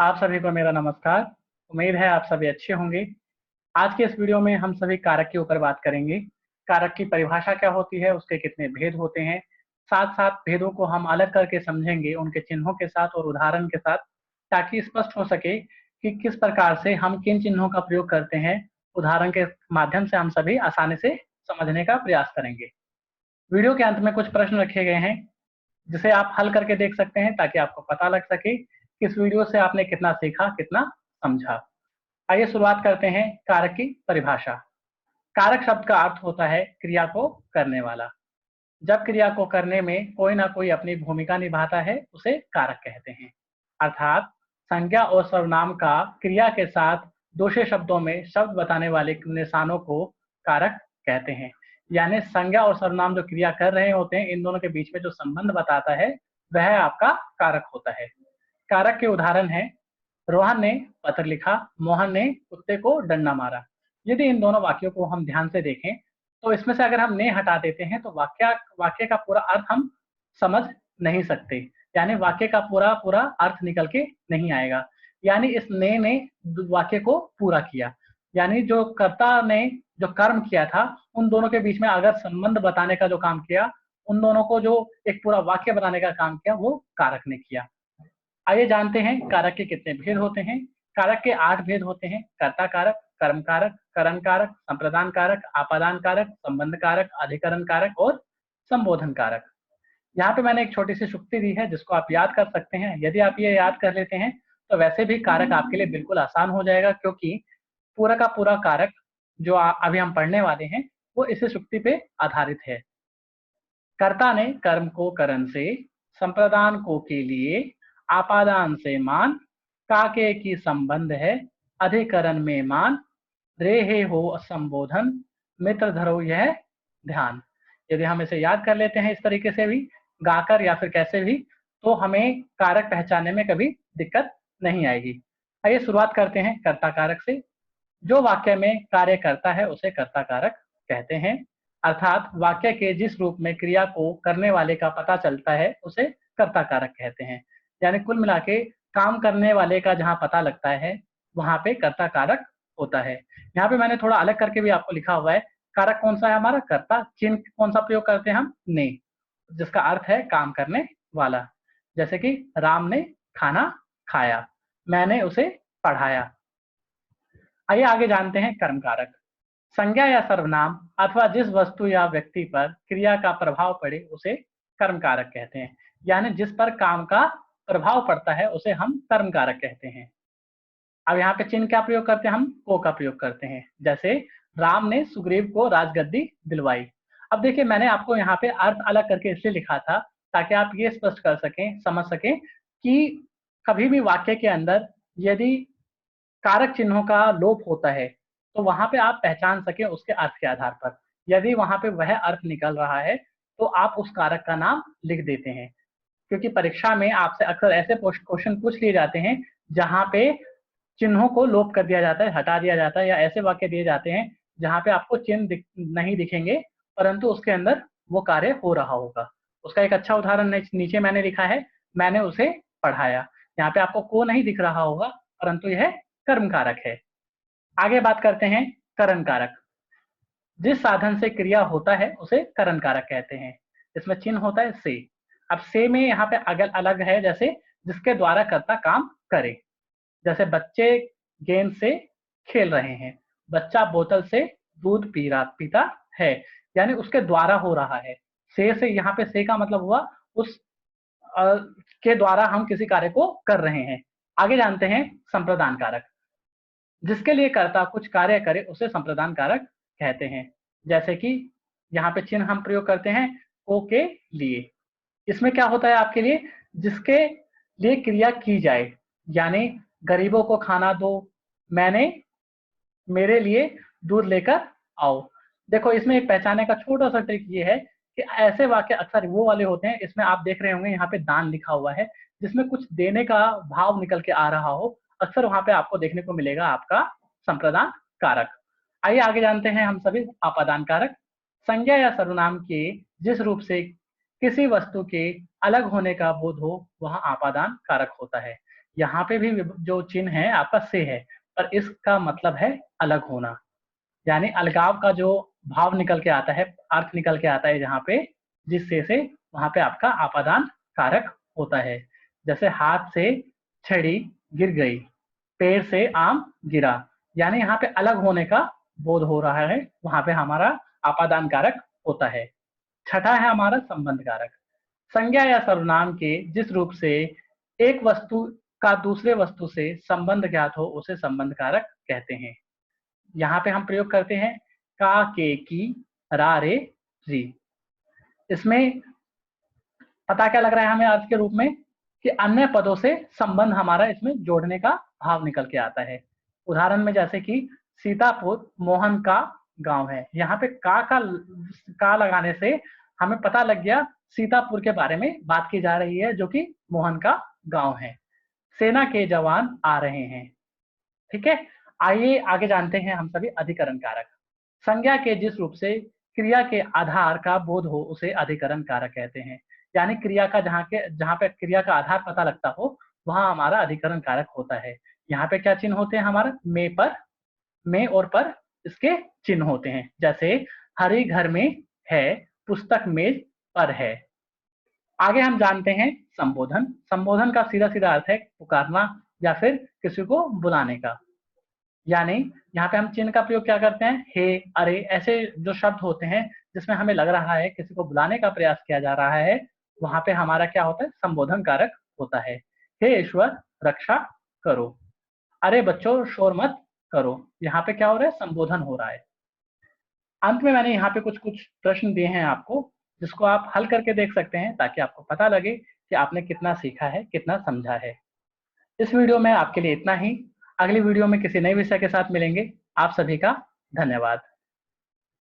आप सभी को मेरा नमस्कार। उम्मीद है आप सभी अच्छे होंगे। आज के इस वीडियो में हम सभी कारक के ऊपर बात करेंगे। कारक की परिभाषा क्या होती है, उसके कितने भेद होते हैं, साथ-साथ भेदों को हम अलग करके समझेंगे उनके चिन्हों के साथ और उदाहरण के साथ, ताकि स्पष्ट हो सके कि किस प्रकार से हम किन चिन्हों का प्रयोग करते हैं। उदाहरण के माध्यम से हम सभी आसानी से समझने का प्रयास करेंगे। वीडियो के अंत में कुछ प्रश्न रखे गए हैं, जिसे आप हल करके देख सकते हैं ताकि आपको पता लग सके कि इस वीडियो से आपने कितना सीखा, कितना समझा। आइए शुरुआत करते हैं कारक की परिभाषा। कारक शब्द का अर्थ होता है क्रिया को करने वाला। जब क्रिया को करने में कोई ना कोई अपनी भूमिका निभाता है, उसे कारक कहते हैं। अर्थात संज्ञा और सर्वनाम का क्रिया के साथ दूसरे शब्दों में शब्द बताने वाले निशानों को कारक कहते हैं। यानी संज्ञा और सर्वनाम जो क्रिया कर रहे होते हैं, इन दोनों के बीच में जो संबंध बताता है, वह आपका कारक होता है। कारक के उदाहरण हैं, रोहन ने पत्र लिखा, मोहन ने कुत्ते को डंडा मारा। यदि इन दोनों वाक्यों को हम ध्यान से देखें, तो इसमें से अगर हम ने हटा देते हैं, तो वाक्य का पूरा अर्थ हम समझ नहीं सकते। यानी वाक्य का पूरा अर्थ निकल के नहीं आएगा। यानी इस ने वाक्य को पूरा किया। यानी जो कर्ता ने जो कर्म किया था, उन दोनों के बीच में अगर संबंध बताने का जो काम किया, उन दोनों को जो एक पूरा वाक्य बनाने का काम किया, वो कारक ने किया। आइए जानते हैं कारक के कितने भेद होते हैं। कारक के 8 भेद होते हैं। कर्ता कारक, कर्म कारक, करण कारक, संप्रदान कारक, आपादान कारक, संबंध कारक, अधिकरण कारक और संबोधन कारक। यहाँ पे मैंने एक छोटी सी शुक्ति दी है, जिसको आप याद कर सकते हैं। यदि आप ये याद कर लेते हैं, तो वैसे भी कारक आपके लिए बिल्कुल आसान हो जाएगा, क्योंकि पूरा का पूरा कारक जो अभी हम पढ़ने वाले हैं, वो इसी शुक्ति पे आधारित है। कर्ता ने कर्म को करण से, संप्रदान को के लिए, आपादान से मान, काके की संबंध है, अधिकरण में मान, रेहे हो संबोधन, मित्र धरो यह ध्यान। यदि हम इसे याद कर लेते हैं इस तरीके से भी, गाकर या फिर कैसे भी, तो हमें कारक पहचानने में कभी दिक्कत नहीं आएगी। आइए शुरुआत करते हैं कर्ता कारक से। जो वाक्य में कार्य करता है, उसे कर्ता कारक कहते हैं। अर्थात वाक्य के जिस रूप में क्रिया को करने वाले का पता चलता है, उसे कर्ता कारक कहते हैं। यानी कुल मिला के काम करने वाले का जहाँ पता लगता है, वहां पे कर्ता कारक होता है। यहाँ पे मैंने थोड़ा अलग करके भी आपको लिखा हुआ है। कारक कौन सा है हमारा? कर्ता। चिन्ह कौन सा प्रयोग करते हैं हम? ने, जिसका अर्थ है काम करने वाला। जैसे कि राम ने खाना खाया, मैंने उसे पढ़ाया। आइए आगे जानते हैं कर्म कारक। संज्ञा या सर्वनाम अथवा जिस वस्तु या व्यक्ति पर क्रिया का प्रभाव पड़े, उसे कर्म कारक कहते हैं। यानी जिस पर काम का प्रभाव पड़ता है, उसे हम कर्म कारक कहते हैं। अब यहाँ पे चिन्ह क्या प्रयोग करते हैं? हम को का प्रयोग करते हैं। जैसे राम ने सुग्रीव को राजगद्दी दिलवाई। अब देखिए, मैंने आपको यहाँ पे अर्थ अलग करके इसलिए लिखा था, ताकि आप ये स्पष्ट कर सकें, समझ सकें कि कभी भी वाक्य के अंदर यदि कारक चिन्हों का लोप होता है, तो वहां पे आप पहचान सके उसके अर्थ के आधार पर। यदि वहां पे वह अर्थ निकल रहा है, तो आप उस कारक का नाम लिख देते हैं। क्योंकि परीक्षा में आपसे अक्सर ऐसे क्वेश्चन पूछ लिए जाते हैं, जहां पे चिन्हों को लोप कर दिया जाता है, हटा दिया जाता है, या ऐसे वाक्य दिए जाते हैं जहां पे आपको चिन्ह नहीं दिखेंगे, परंतु उसके अंदर वो कार्य हो रहा होगा। उसका एक अच्छा उदाहरण नीचे मैंने लिखा है, मैंने उसे पढ़ाया। यहाँ पे आपको को नहीं दिख रहा होगा, परंतु यह कर्म कारक है। आगे बात करते हैं करण कारक। जिस साधन से क्रिया होता है, उसे करण कारक कहते हैं। इसमें चिन्ह होता है से। अब से में यहाँ पे अलग अलग है, जैसे जिसके द्वारा कर्ता काम करे। जैसे बच्चे गेंद से खेल रहे हैं, बच्चा बोतल से दूध पीता है, यानी उसके द्वारा हो रहा है। से यहाँ पे से का मतलब हुआ उस के द्वारा हम किसी कार्य को कर रहे हैं। आगे जानते हैं संप्रदान कारक। जिसके लिए कर्ता कुछ कार्य करे, उसे संप्रदान कारक कहते हैं। जैसे कि यहाँ पे चिन्ह हम प्रयोग करते हैं को के लिए। इसमें क्या होता है आपके लिए? जिसके लिए क्रिया की जाए, यानी गरीबों को खाना दो, मैंने मेरे लिए दूध लेकर आओ। देखो, इसमें एक पहचाने का छोटा सा ट्रिक ये है कि ऐसे वाक्य अक्सर वो वाले होते हैं, इसमें आप देख रहे होंगे यहाँ पे दान लिखा हुआ है, जिसमें कुछ देने का भाव निकल के आ रहा हो, अक्सर वहां पे आपको देखने को मिलेगा आपका संप्रदान कारक। आइए आगे जानते हैं हम सभी आपादान कारक। संज्ञा या सर्वनाम के जिस रूप से किसी वस्तु के अलग होने का बोध हो, वह आपादान कारक होता है। यहाँ पे भी जो चिन्ह है आपका से है, पर इसका मतलब है अलग होना, यानी अलगाव का जो भाव निकल के आता है, अर्थ निकल के आता है जहाँ पे, जिस से वहाँ पे आपका आपादान कारक होता है। जैसे हाथ से छड़ी गिर गई, पेड़ से आम गिरा, यानी यहाँ पे अलग होने का बोध हो रहा है, वहाँ पे हमारा आपादान कारक होता है। छठा है हमारा संबंध कारक। संज्ञा या सर्वनाम के जिस रूप से एक वस्तु का दूसरे वस्तु से संबंध ज्ञात हो उसे संबंध कारक कहते हैं। यहाँ पे हम प्रयोग करते हैं का, के, की, रा, रे, री। इसमें पता क्या लग रहा है हमें अर्थ के रूप में कि अन्य पदों से संबंध हमारा इसमें जोड़ने का भाव निकल के आता है। उदाहरण में जैसे कि सीतापुर मोहन का गांव है, यहाँ पे का लगाने से हमें पता लग गया सीतापुर के बारे में बात की जा रही है, जो कि मोहन का गांव है। सेना के जवान आ रहे हैं। ठीक है, आइए आगे जानते हैं हम सभी अधिकरण कारक। संज्ञा के जिस रूप से क्रिया के आधार का बोध हो उसे अधिकरण कारक कहते हैं, यानी क्रिया का जहाँ पे क्रिया का आधार पता लगता हो वहां हमारा अधिकरण कारक होता है। यहाँ पे क्या चिन्ह होते हैं हमारा, में और पर इसके चिन्ह होते हैं। जैसे हरी घर में है, पुस्तक मेज पर है। आगे हम जानते हैं संबोधन। संबोधन का सीधा सीधा अर्थ है पुकारना या फिर किसी को बुलाने का, यानी यहाँ पे हम चिन्ह का प्रयोग क्या करते हैं, हे, अरे, ऐसे जो शब्द होते हैं जिसमें हमें लग रहा है किसी को बुलाने का प्रयास किया जा रहा है, वहां पे हमारा क्या होता है, संबोधन कारक होता है। हे ईश्वर रक्षा करो, अरे बच्चों शोर मत करो, यहाँ पे क्या हो रहा है, संबोधन हो रहा है। अंत में मैंने यहाँ पे कुछ कुछ प्रश्न दिए हैं आपको, जिसको आप हल करके देख सकते हैं ताकि आपको पता लगे कि आपने कितना सीखा है, कितना समझा है। इस वीडियो में आपके लिए इतना ही। अगली वीडियो में किसी नए विषय के साथ मिलेंगे। आप सभी का धन्यवाद।